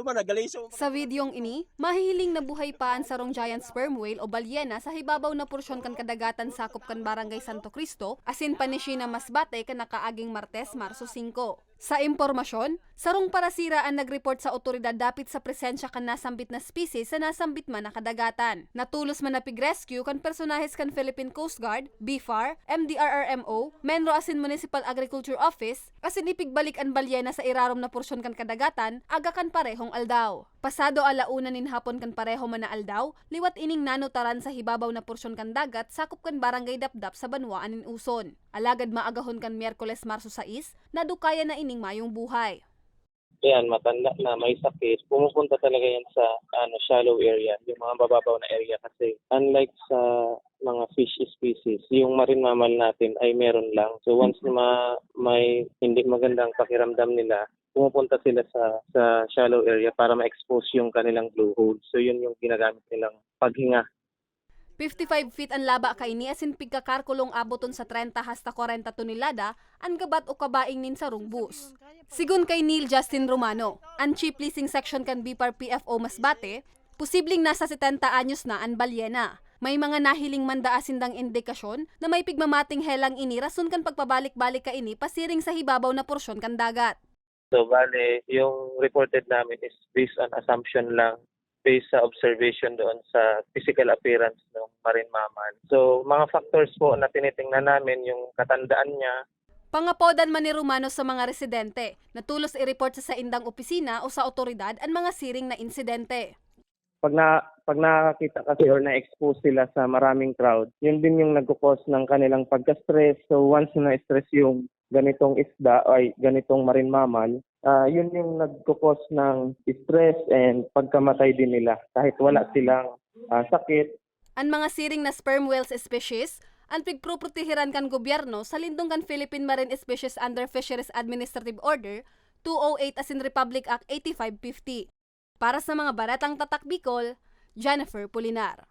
ba nagalisyo? Sa videong ini, mahihiling na buhay pa ang sarong giant sperm whale o balyena sa hibabaw na porsyon kan kadagatan sakop kan Barangay Santo Cristo, asin pa ni Sheena Masbate kan nakaaging Martes, Marso 5. Sa impormasyon, sarong parasira ang nag-report sa otoridad dapit sa presensya kan nasambit na species sa nasambit man na kadagatan. Natulos man na pig-rescue kan personahes kan Philippine Coast Guard, BFAR, MDRRMO, Menro asin Municipal Agriculture Office, asin ipigbalik ang balyena sa irarom na porsyon kan kadagatan, aga kan parehong aldaw. Pasado alauna nin hapon kan pareho man na aldaw, liwat ining nanutaran sa hibabaw na porsyon kan dagat sakop kan Barangay Dapdap sa Banwaan nin Uson. Alagad maagahon kan Miyerkules Marso 6, nadukaya na ining mayong buhay. Yan, matanda na may sakit, pumupunta talaga yan sa shallow area, yung mga bababaw na area kasi unlike sa mga fish species, yung marine mammal natin ay meron lang. So once na may hindi magandang pakiramdam nila, pumupunta sila sa shallow area para ma-expose yung kanilang blowhole. So yun yung ginagamit nilang paghinga. 55 feet ang laba kay ni asin pigkakarkulong aboton sa 30 hasta 40 tonelada ang gabat o kabaing nin sarong bus. Sigun kay Neil Justin Romano, ang Chief Leasing Section kan BFAR PFO Masbate, posibleng nasa 70 anyos na ang balyena. May mga nahiling manda asindang indikasyon na may pigmamating helang ini rason kan pagpabalik-balik ka ini pasiring sa hibabaw na porsyon kan dagat. So bale, yung reported namin is based on assumption lang, based sa observation doon sa physical appearance ng marine mammal. So, mga factors po na tinitingnan namin, yung katandaan niya. Pangapodan man ni Romano sa mga residente, natulos i-report sa indang opisina o sa otoridad ang mga siring na insidente. Pag nakakita kasi or na-expose sila sa maraming crowd, yun din yung nagkukos ng kanilang pagka-stress. So, once na-stress yung ganitong isda ay ganitong marine mammal, yun yung nagkukos ng stress and pagkamatay din nila kahit wala silang sakit. Ang mga siring na sperm whales species, ang pigproprotehiran kan gobyerno sa lindong kan Philippine Marine Species under Fisheries Administrative Order 208 asin Republic Act 8550. Para sa mga baratang tatak Bicol, Jennifer Pulinar.